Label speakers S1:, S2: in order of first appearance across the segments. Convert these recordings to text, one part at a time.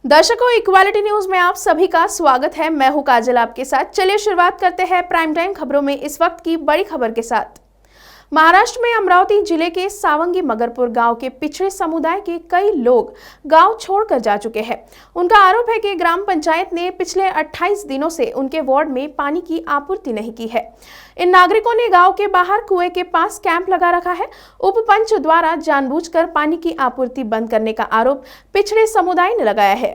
S1: दर्शकों, equality news में आप सभी का स्वागत है। मैं हूं काजल आपके साथ। चलिए शुरुआत करते हैं प्राइम टाइम खबरों में इस वक्त की बड़ी खबर के साथ। महाराष्ट्र में अमरावती जिले के सावंगी मगरपुर गांव के पिछड़े समुदाय के कई लोग गांव छोड़कर जा चुके हैं। उनका आरोप है कि ग्राम पंचायत ने पिछले 28 दिनों से उनके वार्ड में पानी की आपूर्ति नहीं की है। इन नागरिकों ने गांव के बाहर कुएं के पास कैंप लगा रखा है। उपपंच द्वारा जानबूझकर पानी की आपूर्ति बंद करने का आरोप पिछड़े समुदाय ने लगाया है।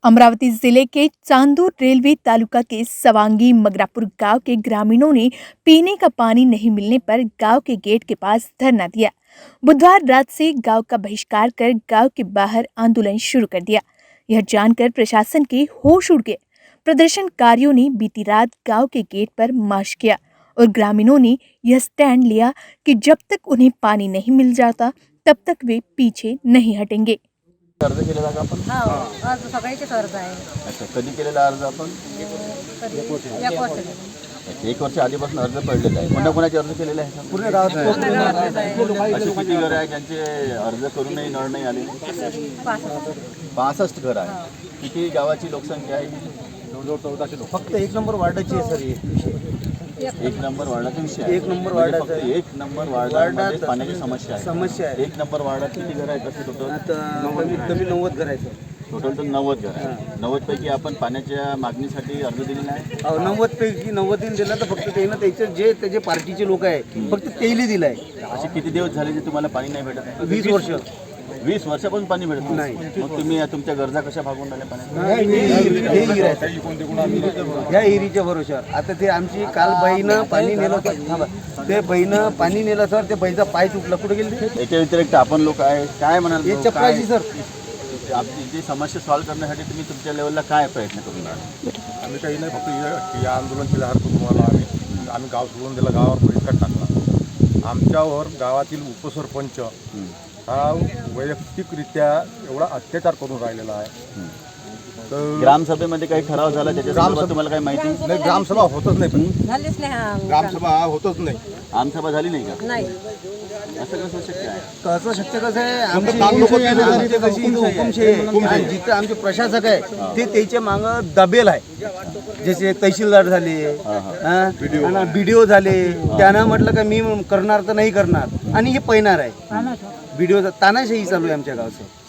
S2: अमरावती जिले के चांदूर रेलवे तालुका के सवांगी मगरापुर गांव के ग्रामीणों ने पीने का पानी नहीं मिलने पर गांव के गेट के पास धरना दिया। बुधवार रात से गांव का बहिष्कार कर गांव के बाहर आंदोलन शुरू कर दिया। यह जानकर प्रशासन के होश उड़ गए। प्रदर्शनकारियों ने बीती रात गांव के गेट पर मार्च किया और ग्रामीणों ने यह स्टैंड लिया कि जब तक उन्हें पानी नहीं मिल जाता तब तक वे पीछे नहीं हटेंगे।
S3: अर्ज केलेला का आपण?
S4: अर्ज सगळ्याचेच अर्ज आहे।
S3: अच्छा, कधी केलेला अर्ज आपण? एक वर्ष आधीपासून अर्ज पडलेला आहे। कोणाकोणाचे अर्ज केलेले आहेत? पूर्ण गावात आहे। अशी किती घर आहे ज्यांचे अर्ज करूनही नळ नाही आले? 65 घर आहे। किती गावाची लोकसंख्या आहे? जवळजवळ 1400 लोक। फक्त एक नंबर वार्डाची आहे सर ही। एक नंबर वार्डाचा विषय आहे। एक नंबर वार्डाचा एक नंबर वार्डात पाण्याची समस्या आहे। एक नंबर वार्डात किती घर आहेत असे टोटल? कमी 90 घर आहेत। टोटल तर 90 घर आहे। 90 पैकी आपण पाण्याच्या मागणीसाठी अर्ज दिलेला आहे।
S5: 90 पैकी 90 दिला तर फक्त ते ना त्याचे पार्टीचे लोक आहे फक्त तेली दिलाय।
S3: असे किती दिवस झाले जे तुम्हाला पाणी नाही भेटत आहे?
S5: 20 वर्ष।
S3: 20 वर्षापासून पाणी भेटत नाही। मग तुम्ही तुमच्या गरजा कशा भागवून राहिल्या पाण्याच्या?
S5: ह्या एरीच्या भरोशावर आता ते आमची काल बाईनं पाणी नेलं होतं। थांबा, ते बाईनं पाणी नेलं सर, ते बाईचा पाय तुटला। कुठे गेले?
S3: याच्या व्यतिरिक्त आपण लोक आहे काय म्हणाल?
S5: हे चपराची सर।
S3: आपली जी समस्या सॉल्व्ह करण्यासाठी तुम्ही तुमच्या लेवलला काय प्रयत्न करून राहिले?
S6: आम्ही काही नाही, फक्त या आंदोलन केलं हरतो तुम्हाला। आम्ही गाव सोडून दिलं, गावावर बहिष्कार टाकला। आमच्यावर गावातील उपसरपंच हा वैयक्तिकरित्या एवढा अत्याचार करून राहिलेला आहे। तर
S3: ग्रामसभेमध्ये काही ठराव झाला त्याच्या तुम्हाला काही माहिती
S6: नाही? ग्रामसभा होतच नाही,
S4: झालीच नाही।
S6: ग्रामसभा होतच नाही।
S3: आमसभा झाली नाही का?
S4: नाही।
S3: असं कसं शक्य आहे?
S5: कसं शक्य कसं आहे? आमची कशी हुकुमशाही आहे आणि जिथं आमचे प्रशासक आहे ते त्याच्या मागं दबेल आहे। जसे तहसीलदार झाले, BDO झाले, त्यांना म्हटलं का मी करणार तर नाही करणार आणि हे पैणार आहे। BDO तानाशाही चालू आहे आमच्या गावचं।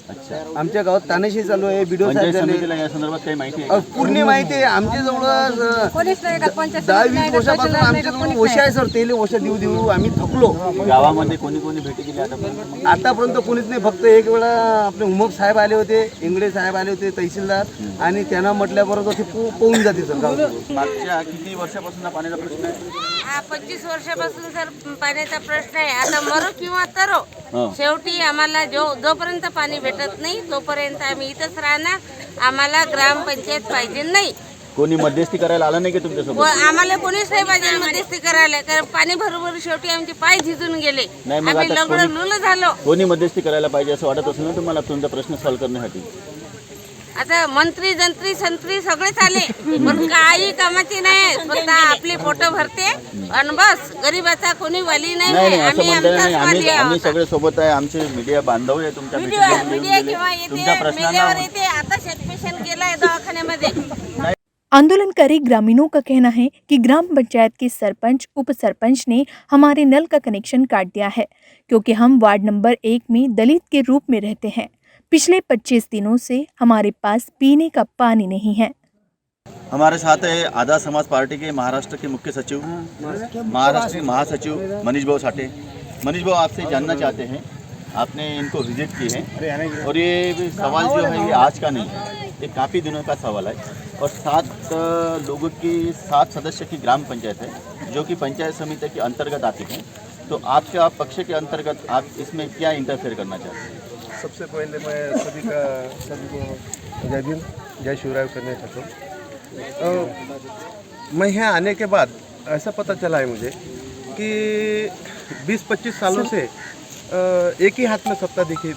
S3: अच्छा,
S5: आमच्या गावात तानाशाही चालू आहे। BDO साहेब झाले,
S3: या संदर्भात काही माहिती आहे?
S5: पूर्ण माहिती आहे। आमच्या जवळ
S4: कोणीच नाही का?
S5: 10-20 वर्षापासून आमच्या जवळ ओशा आहे सर। तेले ओशा देऊ आम्ही थकलो।
S3: गावामध्ये कोणी कोणी भेटी दिली आतापर्यंत?
S5: आतापर्यंत कोणीच नाही। फक्त एक वेळा आपले उमप साहेब आले होते, इंगळे साहेब आले होते, तहसीलदार, आणि त्यांना म्हटल्याबरोबर ते पोहून जाते सर गाव।
S3: मागच्या किती वर्षापासून हा पाण्याचा प्रश्न आहे?
S7: 25 वर्षापासून सर पाण्याचा प्रश्न आहे। आता मरो किंवा तरो, शेवटी आम्हाला जोपर्यंत पाणी भेटत नाही तोपर्यंत आम्ही इथंच राहणार। आम्हाला ग्रामपंचायत पाहिजे नाही।
S3: कोणी मध्यस्थी करायला आलं नाही की तुमच्यासोबत?
S7: आम्हाला कोणीच नाही पाहिजे मध्यस्थी करायला, कारण पाणी भरभर शेवटी आमचे पाय झिजून गेले।
S3: नाही, मग
S7: आम्ही
S3: आता
S7: लगडं लुलं झालो।
S3: कोणी मध्यस्थी करायला पाहिजे असं वाटत असेल ना तुम्हाला तुमचा प्रश्न सॉल्व्ह करण्यासाठी?
S7: आता मंत्री जंत्री संत्री सगळेच आले पण काही कामाची नाही। फक्त आपली पोट भरते आणि बस, गरीबाचा कोणी वाली नाही।
S3: नाही, असं म्हणता नाही।
S7: आम्ही
S3: आम्ही सगळे सोबत आहे, आमचे मीडिया बांधव आहे। तुमच्या
S7: मीडिया किंवा
S3: तुमच्या
S7: येते,
S3: प्रश्नांना
S7: मीडियावर येते। आता पेशंट गेलाय दवाखान्यामध्ये।
S2: आंदोलनकारी ग्रामीणों का कहना है कि ग्राम पंचायत के सरपंच उप सरपंच ने हमारे नल का कनेक्शन काट दिया है क्योंकि हम वार्ड नंबर 1 में दलित के रूप में रहते हैं। पिछले 25 दिनों से हमारे पास पीने का पानी नहीं है।
S3: हमारे साथ है आज़ाद समाज पार्टी के महाराष्ट्र के मुख्य सचिव, महाराष्ट्र महासचिव मनीष भाऊ साठे। मनीष भाऊ, आपसे जानना चाहते हैं, आपने इनको विजिट की है और ये सवाल जो है ये आज का नहीं है, ये काफ़ी दिनों का सवाल है और 7 लोगों की 7 सदस्य की ग्राम पंचायत है जो कि पंचायत समिति के अंतर्गत आती है। तो आपके पक्ष के अंतर्गत आप इसमें क्या इंटरफेयर करना चाहते हैं?
S6: सबसे पहले मैं सभी को जय भीम जय शिवराय करना चाहता हूँ। मैं यहाँ आने के बाद ऐसा पता चला है मुझे कि 20-25 सालों से एक ही हाथ में सत्ता देखी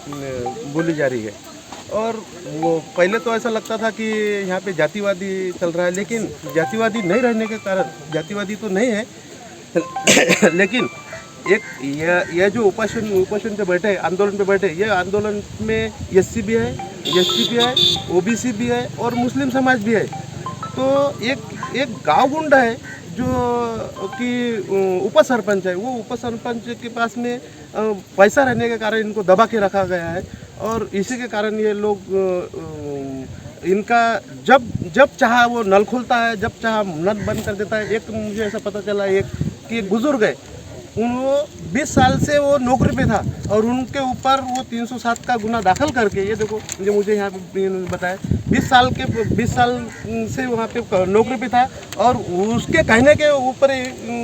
S6: बोली जा रही है और वो पहले तो ऐसा लगता था कि यहाँ पे जातिवादी चल रहा है, लेकिन जातिवादी नहीं रहने के कारण, जातिवादी तो नहीं है लेकिन एक यह जो उपोषण पे बैठे, आंदोलन पे बैठे, ये आंदोलन में SC भी है, ST भी है, OBC भी है और मुस्लिम समाज भी है। तो एक गांव गुंडा है जो कि उपसरपंच है, वो उपसरपंच के पास में पैसा रहने के कारण इनको दबा के रखा गया है और इसी के कारण ये लोग इनका जब चाहा वो नल खोलता है, जब चाहा नल बंद कर देता है। एक मुझे ऐसा पता चला कि एक बुजुर्ग है, उनको 20 साल से वो नौकरी पे था और उनके ऊपर वो 307 का गुना दाखिल करके, ये देखो जो मुझे यहाँ पे बताया, 20 साल से वहाँ पे नौकरी पे था और उसके कहने के ऊपर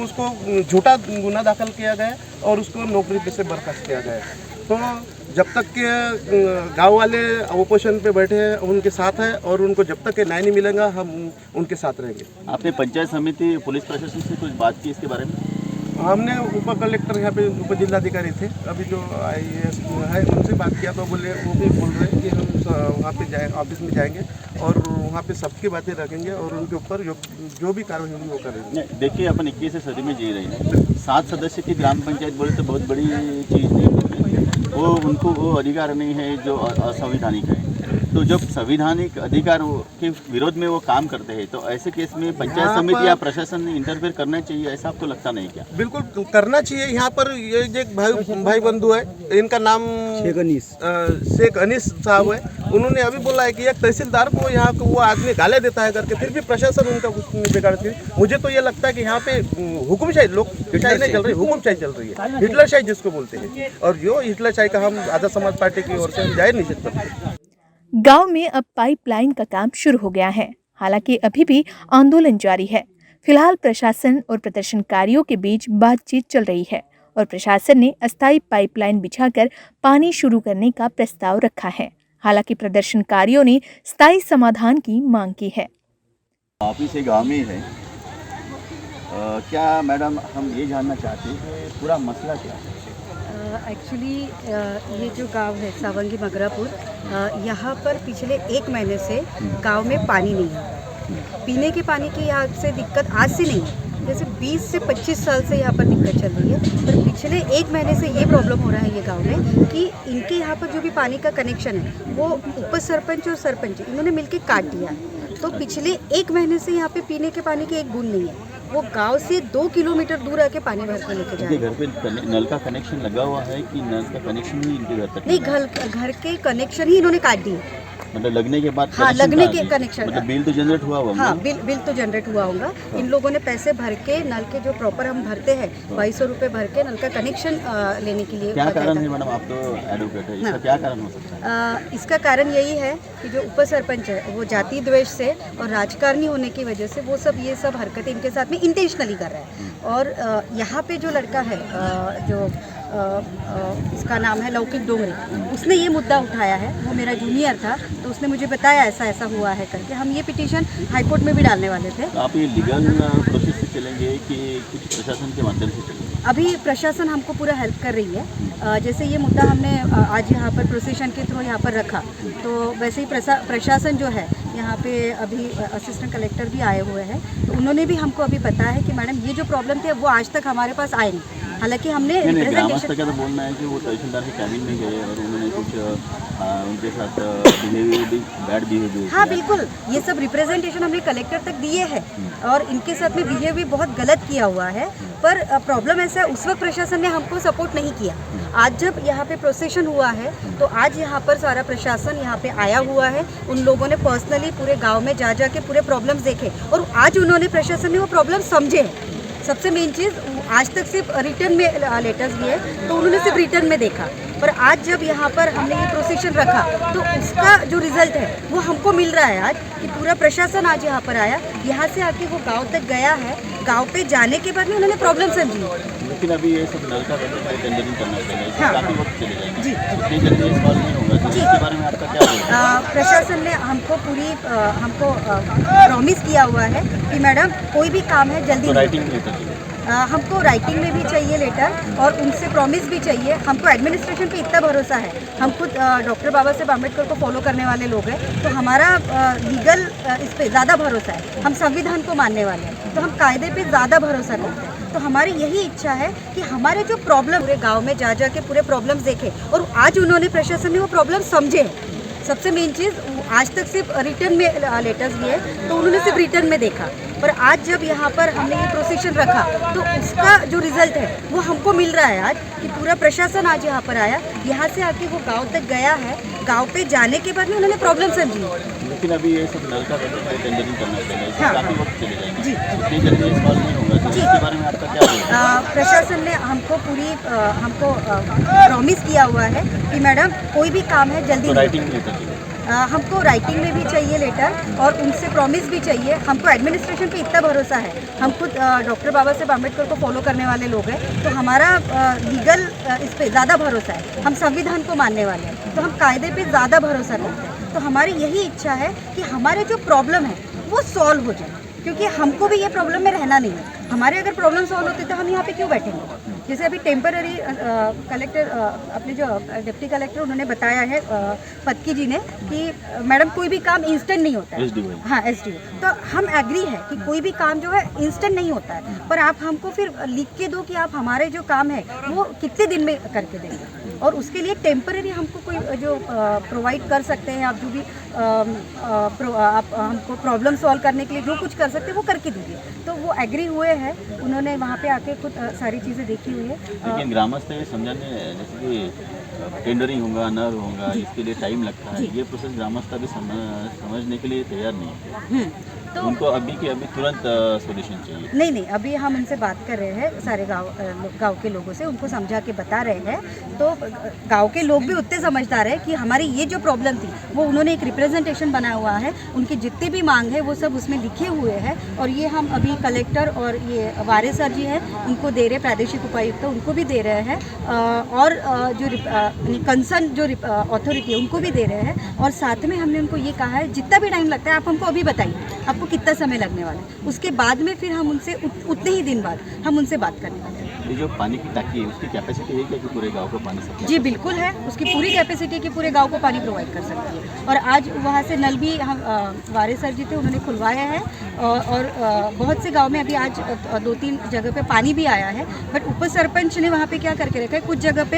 S6: उसको झूठा गुना दाखिल किया गया और उसको नौकरी पे से बर्खास्त किया गया। तो जब तक के गांव वाले अपोजिशन पे बैठे हैं उनके साथ है और उनको जब तक के न्याय नहीं मिलेगा हम उनके साथ रहेंगे।
S3: आपने पंचायत समिति पुलिस प्रशासन से कुछ बात की इसके बारे में?
S6: हमने उप कलेक्टर यहाँ पे उप जिलाधिकारी थे, अभी जो IAS है उनसे बात किया तो वो भी बोल रहे हैं कि हम वहाँ पे ऑफिस में जाएंगे और वहाँ पे सबकी बातें रखेंगे और उनके ऊपर जो भी कार्रवाई होगी वो करेंगे।
S3: देखिए, अपन 21वीं सदी में जी रहे हैं, 7 सदस्य की ग्राम पंचायत बोले तो बहुत बड़ी चीज़ नहीं है, वो उनको वो अधिकार नहीं है जो असंवैधानिक है। तो जब संवैधानिक अधिकार के विरोध में वो काम करते हैं तो ऐसे केस में पंचायत समिति या प्रशासन ने इंटरफेयर करना चाहिए, ऐसा आपको लगता नहीं क्या?
S6: बिल्कुल करना चाहिए। यहाँ पर ये एक भाई बंधु है, इनका नाम शेख अनीस साहब है, उन्होंने अभी बोला है कि एक तहसीलदार को यहाँ को वो आदमी गाले देता है करके, फिर भी प्रशासन उनका कुछ नहीं बिगाड़ती। मुझे तो ये लगता है कि यहाँ पे हुकुमशाही, लोकशाही नहीं चल रही, हुकुमशाही चल रही है, हिटलरशाही जिसको बोलते हैं, और जो हिटलरशाही का हम आज़ाद समाज पार्टी की ओर से हम जाहिर निषेध करते हैं।
S2: गांव में अब पाइपलाइन का काम शुरू हो गया है, हालांकि अभी भी आंदोलन जारी है। फिलहाल प्रशासन और प्रदर्शनकारियों के बीच बातचीत चल रही है और प्रशासन ने अस्थायी पाइपलाइन बिछाकर पानी शुरू करने का प्रस्ताव रखा है। हालांकि प्रदर्शनकारियों ने स्थायी समाधान की मांग की है।
S3: ऑफिस एक गाँव में है, क्या मैडम हम ये जानना चाहते हैं कि पूरा मसला क्या है?
S4: एक्चुअली ये जो गांव है सावंगी मगरापुर, यहाँ पर पिछले 1 महीने से गांव में पानी नहीं है। पीने के पानी की यहाँ से दिक्कत आज से नहीं है, जैसे 20 से 25 साल से यहाँ पर दिक्कत चल रही है, पर पिछले 1 महीने से ये प्रॉब्लम हो रहा है ये गांव में कि इनके यहाँ पर जो भी पानी का कनेक्शन है वो उप सरपंच और सरपंच इन्होंने मिलकर काट दिया है। तो पिछले 1 महीने से यहाँ पे पीने के पानी की एक बूंद नहीं है, वो गांव से 2 किलोमीटर दूर आके पानी भर के लेके जा रहे हैं।
S3: घर पे नल का कनेक्शन लगा हुआ है कि नल का कनेक्शन ही इनके घर तक
S4: नहीं, घर के कनेक्शन ही इन्होंने काट दिए।
S3: मतलब लगने के बाद?
S4: हाँ, लगने के कनेक्शन,
S3: मतलब बिल तो जनरेट हुआ होगा?
S4: हाँ, बिल तो जनरेट हुआ होगा। इन लोगों ने पैसे भर के नल के जो प्रॉपर हम भरते हैं 2200 रुपये भर के नल का कनेक्शन लेने के लिए।
S3: क्या कारण है मैडम? आप तो एडवोकेट है, इसका क्या कारण हो सकता है?
S4: इसका कारण यही है कि जो उप सरपंच है वो जाति द्वेष से और राजकारणी होने की वजह से वो सब ये सब हरकतें इनके साथ में इंटेंशनली कर रहा है। और यहाँ पे जो लड़का है जो इसका नाम है लौकिक डोंगरे, उसने ये मुद्दा उठाया है, वो मेरा जूनियर था, तो उसने मुझे बताया ऐसा हुआ है करके। हम ये पिटीशन हाईकोर्ट में भी डालने वाले थे।
S3: तो आप ये लीगल प्रोसेस से चलेंगे कि कुछ प्रशासन के माध्यम से चलेंगे?
S4: अभी प्रशासन हमको पूरा हेल्प कर रही है। जैसे ये मुद्दा हमने आज यहाँ पर प्रोसेशन के थ्रू यहाँ पर रखा, तो वैसे ही प्रशासन जो है यहाँ पे अभी असिस्टेंट कलेक्टर भी आए हुए हैं, तो उन्होंने भी हमको अभी बताया है कि मैडम ये जो प्रॉब्लम थे वो आज तक हमारे पास आए नहीं। हालांकि हमने
S3: ग्रामस्थ का तो बोलना है कि वो तहसीलदार के कैबिन में गए और उन्होंने कुछ उनके साथ बैड बिहेवियर।
S4: हाँ बिल्कुल, ये सब रिप्रेजेंटेशन हमने कलेक्टर तक दिए हैं और इनके साथ में बिहेवियर बहुत गलत किया हुआ है पर प्रॉब्लम ऐसा है, उस वक्त प्रशासन ने हमको सपोर्ट नहीं किया। आज जब यहाँ पे प्रोसेशन हुआ है तो आज यहाँ पर सारा प्रशासन यहाँ पे आया हुआ है। उन लोगों ने पर्सनली पूरे गांव में जा के पूरे प्रॉब्लम्स देखे और आज उन्होंने प्रशासन ने वो प्रॉब्लम समझे हैं। सबसे मेन चीज़, आज तक सिर्फ रिटर्न में लेटर्स दिए तो उन्होंने सिर्फ रिटर्न में देखा, पर आज जब यहाँ पर हमने ये प्रोसेशन रखा तो उसका जो रिजल्ट है वो हमको मिल रहा है आज कि पूरा प्रशासन आज यहाँ पर आया, यहाँ से आके वो गांव तक गया है। गांव पे जाने के बाद में उन्होंने प्रॉब्लम समझी।
S3: लेकिन अभी ये सब नल का टेंडरिंग करना चाहिए,
S4: हाँ।
S3: काफी वक्त चले जाएंगे
S4: जी।
S3: इतनी जल्दी ये सॉल्व नहीं होगा, तो इसके बारे में आपका क्या बोलना है?
S4: प्रशासन ने हमको प्रॉमिस किया हुआ है कि मैडम कोई भी काम है जल्दी
S3: राइटिंग में चाहिए,
S4: हमको राइटिंग में भी चाहिए लेटर और उनसे प्रॉमिस भी चाहिए। हमको एडमिनिस्ट्रेशन पे इतना भरोसा है, हम खुद डॉक्टर बाबा साहेब आम्बेडकर को फॉलो करने वाले लोग हैं, तो हमारा लीगल इस पे ज़्यादा भरोसा है। हम संविधान को मानने वाले हैं, तो हम कायदे पे ज़्यादा भरोसा करते हैं। तो हमारी यही इच्छा है कि हमारे जो प्रॉब्लम पूरे गाँव में जा के पूरे प्रॉब्लम्स देखे और आज उन्होंने प्रशासन ने वो प्रॉब्लम समझे हैं। सबसे मेन चीज़, आज तक सिर्फ रिटर्न में लेटर्स दिए तो उन्होंने सिर्फ रिटर्न में देखा, पर आज जब यहाँ पर हमने ये प्रोसेशन रखा तो उसका जो रिजल्ट है वो हमको मिल रहा है आज कि पूरा प्रशासन आज यहाँ पर आया, यहाँ से आके वो गांव तक गया है। गांव पे जाने के बाद में उन्होंने प्रॉब्लम समझी।
S3: लेकिन अभी ये सब नल का टेंडरिंग करना चाहिए,
S4: हाँ।
S3: काफी वक्त चले जाएंगे
S4: जी।
S3: इतनी जल्दी ये सॉल्व नहीं होगा, तो इसके बारे में आपका क्या बोलना है?
S4: प्रशासन ने हमको प्रॉमिस किया हुआ है कि मैडम कोई भी काम है जल्दी
S3: राइटिंग में चाहिए,
S4: हमको राइटिंग में भी चाहिए लेटर और उनसे प्रॉमिस भी चाहिए। हमको एडमिनिस्ट्रेशन पे इतना भरोसा है, हम खुद डॉक्टर बाबा साहेब आम्बेडकर को फॉलो करने वाले लोग हैं, तो हमारा लीगल इस पे ज़्यादा भरोसा है। हम संविधान को मानने वाले हैं, तो हम कायदे पे ज़्यादा भरोसा करते हैं। तो हमारी यही इच्छा है कि हमारे जो प्रॉब्लम है वो सॉल्व हो जाए, क्योंकि हमको भी ये प्रॉब्लम में रहना नहीं है। हमारे अगर प्रॉब्लम सॉल्व होते तो हम यहाँ पे क्यों बैठेंगे? जैसे अभी टेम्पररी कलेक्टर अपने जो डिप्टी कलेक्टर उन्होंने बताया है पत्की जी ने कि मैडम कोई भी काम इंस्टेंट नहीं होता है। हाँ, SDO, तो हम एग्री है कि कोई भी काम जो है इंस्टेंट नहीं होता है, पर आप हमको फिर लिख के दो कि आप हमारे जो काम है वो कितने दिन में करके देंगे, और उसके लिए टेम्पररी हमको कोई जो प्रोवाइड कर सकते हैं, आप जो भी आप हमको प्रॉब्लम सॉल्व करने के लिए जो कुछ कर सकते हैं वो करके दीजिए। तो वो एग्री हुए हैं, उन्होंने वहाँ पे आके खुद सारी चीज़ें देखी हुई है।
S3: लेकिन ग्रामस्थ ये समझाने, जैसे कि टेंडरिंग होगा, नर होगा, इसके लिए टाइम लगता है, ये प्रोसेस ग्रामस्थ अभी समझने के लिए तैयार नहीं है, तो उनको अभी के अभी तुरंत सॉल्यूशन चाहिए।
S4: नहीं, अभी हम उनसे बात कर रहे हैं, सारे गांव के लोगों से उनको समझा के बता रहे हैं, तो गांव के लोग भी उतने समझदार है कि हमारी ये जो प्रॉब्लम थी वो उन्होंने एक रिप्रेजेंटेशन बनाया हुआ है, उनकी जितनी भी मांग है वो सब उसमें लिखे हुए हैं, और ये हम अभी कलेक्टर और ये वारे सर जी हैं उनको दे रहे, प्रादेशिक उपायुक्त उनको भी दे रहे हैं, और जो कंसर्न जो अथॉरिटी है उनको भी दे रहे हैं, और साथ में हमने उनको ये कहा है जितना भी टाइम लगता है आप हमको अभी बताइए आपको कितना समय लगने वाला है, उसके बाद में फिर हम उनसे उतने ही दिन बाद हम उनसे बात करने वाले हैं।
S3: ये जो पानी की टाकी है उसकी कैपेसिटी है क्या कि पूरे गांव को पानी सप्लाई?
S4: जी बिल्कुल है, उसकी पूरी कैपेसिटी की पूरे गांव को पानी प्रोवाइड कर सकती है, और आज वहाँ से नल भी हम वारे सर जी थे उन्होंने खुलवाया है, और बहुत से गांव में अभी आज 2-3 जगह पे पानी भी आया है, बट उप सरपंच ने वहाँ पे क्या करके रखा है, कुछ जगह पे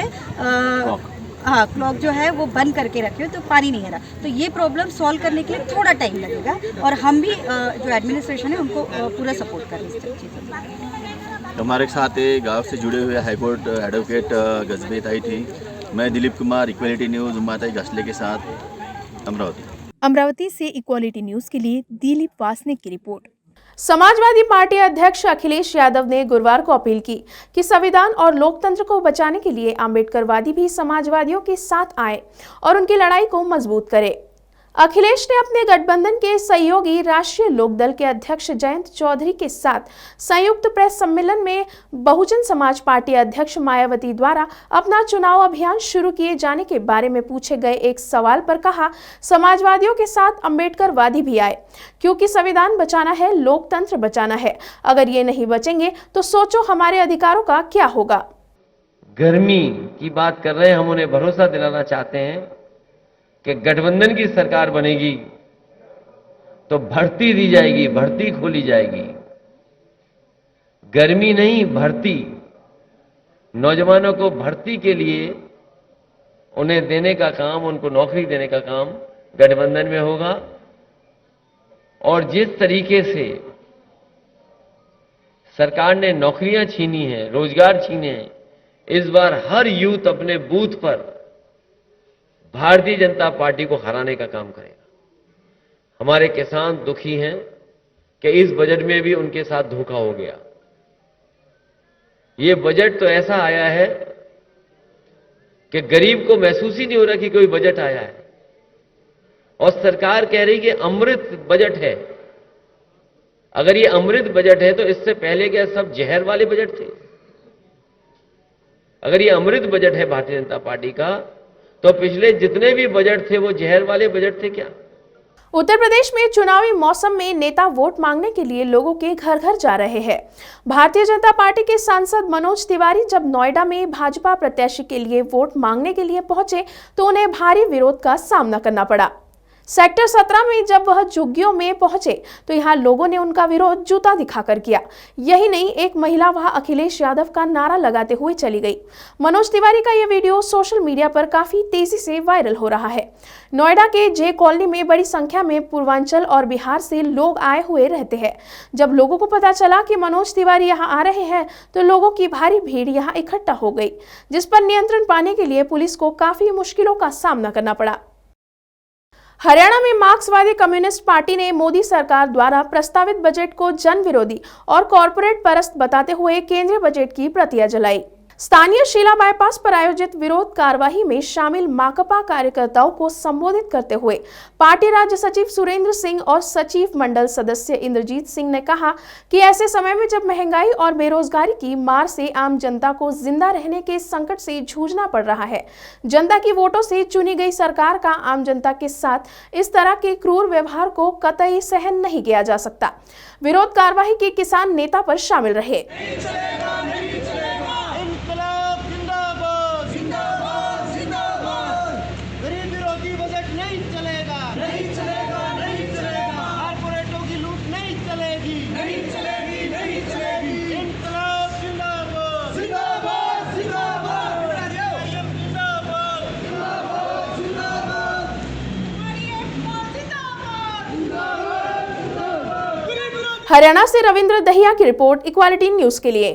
S4: हाँ क्लॉक जो है वो बंद करके रखे हो तो पानी नहीं आ रहा, तो ये प्रॉब्लम सॉल्व करने के लिए थोड़ा टाइम लगेगा, और हम भी जो एडमिनिस्ट्रेशन है उनको पूरा सपोर्ट कर रहे हैं इस चीज़ों में।
S3: हमारे साथ गांव से जुड़े हुए हाईकोर्ट एडवोकेट गजबे ताई थी। मैं दिलीप कुमार, इक्वालिटी न्यूज़, उमाताई घासले के साथ, अमरावती।
S2: अमरावती से इक्वालिटी न्यूज़ के लिए दिलीप वासनिक की रिपोर्ट।
S1: समाजवादी पार्टी अध्यक्ष अखिलेश यादव ने गुरुवार को अपील की कि संविधान और लोकतंत्र को बचाने के लिए आम्बेडकरवादी भी समाजवादियों के साथ आए और उनकी लड़ाई को मजबूत करे। अखिलेश ने अपने गठबंधन के सहयोगी राष्ट्रीय लोकदल के अध्यक्ष जयंत चौधरी के साथ संयुक्त प्रेस सम्मेलन में बहुजन समाज पार्टी अध्यक्ष मायावती द्वारा अपना चुनाव अभियान शुरू किए जाने के बारे में पूछे गए एक सवाल पर कहा, समाजवादियों के साथ अम्बेडकरवादी भी आए, क्योंकि संविधान बचाना है, लोकतंत्र बचाना है। अगर ये नहीं बचेंगे तो सोचो हमारे अधिकारों का क्या होगा।
S8: गर्मी की बात कर रहे हैं, हम उन्हें भरोसा दिलाना चाहते हैं कि गठबंधन की सरकार बनेगी तो भर्ती दी जाएगी, भर्ती खोली जाएगी। गर्मी नहीं, भर्ती। नौजवानों को भर्ती के लिए उन्हें देने का काम, उनको नौकरी देने का काम गठबंधन में होगा। और जिस तरीके से सरकार ने नौकरियां छीनी हैं, रोजगार छीने हैं। इस बार हर यूथ अपने बूथ पर भारतीय जनता पार्टी को हराने का काम करेगा। हमारे किसान दुखी हैं कि इस बजट में भी उनके साथ धोखा हो गया। ये बजट तो ऐसा आया है कि गरीब को महसूस ही नहीं हो रहा कि कोई बजट आया है, और सरकार कह रही कि अमृत बजट है। अगर ये अमृत बजट है तो इससे पहले क्या सब जहर वाले बजट थे? अगर ये अमृत बजट है भारतीय जनता पार्टी का, तो पिछले जितने भी बजट थे वो जहर वाले बजट थे क्या?
S1: उत्तर प्रदेश में चुनावी मौसम में नेता वोट मांगने के लिए लोगों के घर घर जा रहे हैं। भारतीय जनता पार्टी के सांसद मनोज तिवारी जब नोएडा में भाजपा प्रत्याशी के लिए वोट मांगने के लिए पहुंचे तो उन्हें भारी विरोध का सामना करना पड़ा। सेक्टर 17 में जब वह झुग्गियों में पहुंचे तो यहां लोगों ने उनका विरोध जूता दिखाकर किया। यही नहीं, एक महिला वहां अखिलेश यादव का नारा लगाते हुए चली गई। मनोज तिवारी का यह वीडियो सोशल मीडिया पर काफी तेजी से वायरल हो रहा है। नोएडा के जे कॉलोनी में बड़ी संख्या में पूर्वांचल और बिहार से लोग आए हुए रहते हैं। जब लोगों को पता चला कि मनोज तिवारी यहां आ रहे हैं तो लोगों की भारी भीड़ यहां इकट्ठा हो गई, जिस पर नियंत्रण पाने के लिए पुलिस को काफी मुश्किलों का सामना करना पड़ा। हरियाणा में मार्क्सवादी कम्युनिस्ट पार्टी ने मोदी सरकार द्वारा प्रस्तावित बजट को जन विरोधी और कॉरपोरेट परस्त बताते हुए केंद्रीय बजट की प्रतियां जलाई। स्थानीय शीला बाईपास पर आयोजित विरोध कार्यवाही में शामिल माकपा कार्यकर्ताओं को संबोधित करते हुए पार्टी राज्य सचिव सुरेंद्र सिंह और सचिव मंडल सदस्य इंद्रजीत सिंह ने कहा कि ऐसे समय में जब महंगाई और बेरोजगारी की मार से आम जनता को जिंदा रहने के संकट से जूझना पड़ रहा है, जनता की वोटों से चुनी गई सरकार का आम जनता के साथ इस तरह के क्रूर व्यवहार को कतई सहन नहीं किया जा सकता। विरोध कार्यवाही के किसान नेता पर शामिल रहे। हरियाणा से रविंद्र दहिया की रिपोर्ट, इक्वालिटी न्यूज के लिए।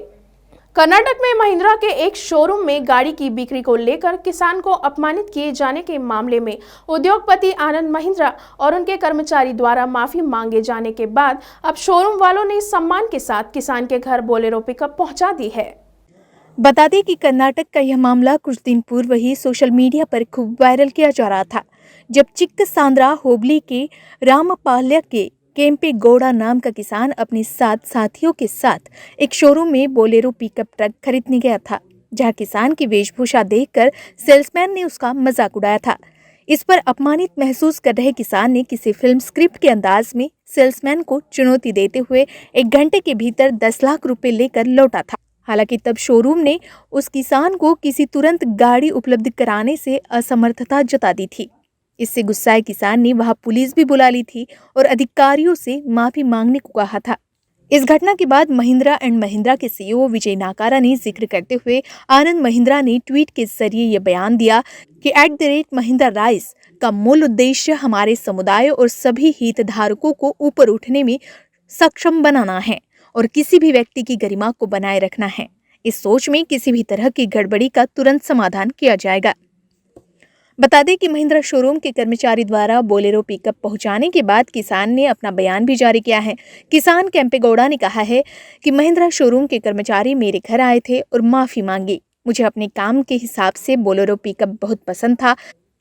S1: कर्नाटक में महिंद्रा के एक शोरूम में गाड़ी की बिक्री को लेकर किसान को अपमानित किए जाने के मामले में उद्योगपति आनंद महिंद्रा और उनके कर्मचारी द्वारा माफी मांगे जाने के बाद अब शोरूम वालों ने सम्मान के साथ किसान के घर बोलेरो पिकअप पहुंचा दी है।
S2: बता दें कि कर्नाटक का यह मामला कुछ दिन पूर्व ही सोशल मीडिया पर खूब वायरल किया जा रहा था, जब चिक्कसांद्रा होबली के रामपाल्य के केम्पेगौड़ा नाम का किसान अपने 7 साथियों के साथ एक शोरूम में बोलेरो पिकअप ट्रक खरीदने गया था, जहां किसान की वेशभूषा देखकर सेल्समैन ने उसका मजाक उड़ाया था। इस पर अपमानित महसूस कर रहे किसान ने किसी फिल्म स्क्रिप्ट के अंदाज में सेल्समैन को चुनौती देते हुए 1 घंटे के भीतर 10 लाख रुपए लेकर लौटा था। हालांकि तब शोरूम ने उस किसान को किसी तुरंत गाड़ी उपलब्ध कराने से असमर्थता जता दी थी। इससे गुस्साए किसान ने वहां पुलिस भी बुला ली थी और अधिकारियों से माफी मांगने को कहा था। इस घटना के बाद महिंद्रा एंड महिंद्रा के सीईओ विजय नाकारा ने जिक्र करते हुए आनंद महिंद्रा ने ट्वीट के जरिए यह बयान दिया कि @महिंद्रा राइस का मूल उद्देश्य हमारे समुदाय और सभी हितधारकों को ऊपर उठने में सक्षम बनाना है और किसी भी व्यक्ति की गरिमा को बनाए रखना है। इस सोच में किसी भी तरह की गड़बड़ी का तुरंत समाधान किया जाएगा। बता दें कि महिंद्रा शोरूम के कर्मचारी द्वारा बोलेरो पिकअप पहुंचाने के बाद किसान ने अपना बयान भी जारी किया है। किसान केम्पेगौड़ा ने कहा है कि महिंद्रा शोरूम के कर्मचारी मेरे घर आए थे और माफी मांगी। मुझे अपने काम के हिसाब से बोलेरो पिकअप बहुत पसंद था।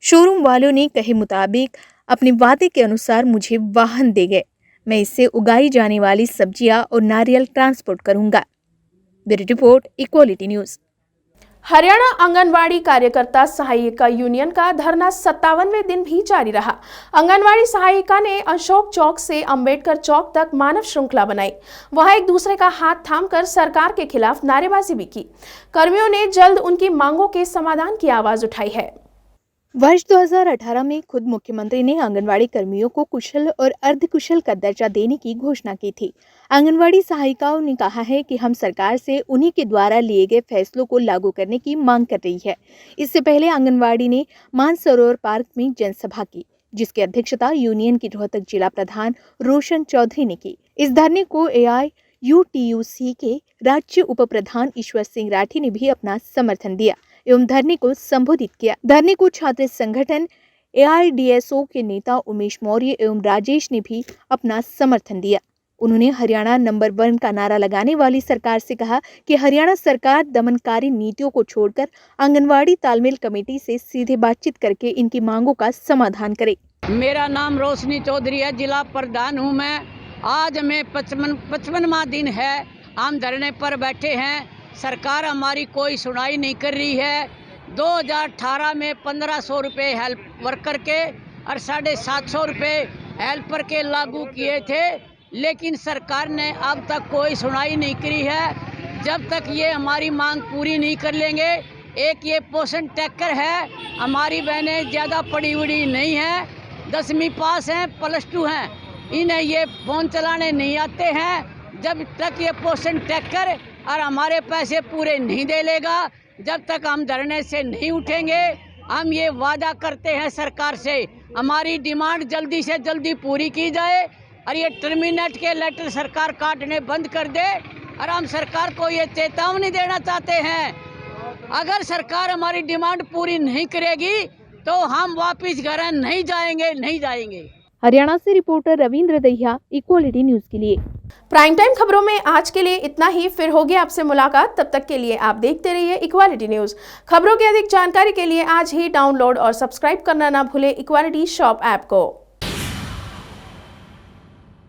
S2: शोरूम वालों ने कहे मुताबिक अपने वादे के अनुसार मुझे वाहन दे गए। मैं इससे उगाई जाने वाली सब्जियां और नारियल ट्रांसपोर्ट करूंगा। Bureau report, equality news.
S1: Haryana anganwadi कार्यकर्ता सहायिका यूनियन का धरना 57वें दिन भी जारी रहा। आंगनवाड़ी सहायिका ने अशोक चौक से अंबेडकर चौक तक मानव श्रृंखला बनाई। वहां एक दूसरे का हाथ थामकर सरकार के खिलाफ नारेबाजी भी की। कर्मियों ने जल्द उनकी मांगों के समाधान की आवाज उठाई है।
S2: वर्ष 2018 में खुद मुख्यमंत्री ने आंगनवाड़ी कर्मियों को कुशल और अर्धकुशल का दर्जा देने की घोषणा की थी। आंगनवाड़ी सहायिकाओं ने कहा है कि हम सरकार से उन्हीं के द्वारा लिए गए फैसलों को लागू करने की मांग कर रही है। इससे पहले आंगनवाड़ी ने मानसरोवर पार्क में जनसभा की, जिसकी अध्यक्षता यूनियन की रोहतक जिला प्रधान रोशन चौधरी ने की। इस धरने को UTUC के राज्य उप प्रधान ईश्वर सिंह राठी ने भी अपना समर्थन दिया एवं धरने को संबोधित किया। धरने को छात्र संगठन AIDSO के नेता उमेश मौर्य एवं राजेश ने भी अपना समर्थन दिया। उन्होंने हरियाणा नंबर 1 का नारा लगाने वाली सरकार से कहा कि हरियाणा सरकार दमनकारी नीतियों को छोड़कर आंगनवाड़ी तालमेल कमेटी से सीधे बातचीत करके इनकी मांगों का समाधान करे।
S9: मेरा नाम रोशनी चौधरी है, जिला प्रधान हूँ मैं। आज हमें 55वां दिन है, हम धरने पर बैठे हैं। सरकार हमारी कोई सुनाई नहीं कर रही है। 2018 में 1500 रुपये हेल्प वर्कर के और 750 रुपये हेल्पर के लागू किए थे, लेकिन सरकार ने अब तक कोई सुनाई नहीं करी है। जब तक ये हमारी मांग पूरी नहीं कर लेंगे, एक ये पोषण टैकर है, हमारी बहनें ज़्यादा पढ़ी उड़ी नहीं हैं, 10वीं पास हैं, +2 हैं, इन्हें ये फ़ोन चलाने नहीं आते हैं। जब तक ये पोषण टैकर और हमारे पैसे पूरे नहीं दे लेगा, जब तक हम धरने से नहीं उठेंगे। हम ये वादा करते हैं सरकार से, हमारी डिमांड जल्दी से जल्दी पूरी की जाए और ये टर्मिनेट के लेटर सरकार काटने बंद कर दे। और हम सरकार को ये चेतावनी देना चाहते हैं, अगर सरकार हमारी डिमांड पूरी नहीं करेगी तो हम वापस घर नहीं जाएंगे।
S2: हरियाणा से reporter Ravindra Dahiya, equality news के लिए।
S1: प्राइम टाइम खबरों में आज के लिए इतना ही। फिर होगी आपसे मुलाकात, तब तक के लिए आप देखते रहिए इक्वालिटी न्यूज। खबरों की अधिक जानकारी के लिए आज ही डाउनलोड और सब्सक्राइब करना ना भूले इक्वालिटी शॉप ऐप को।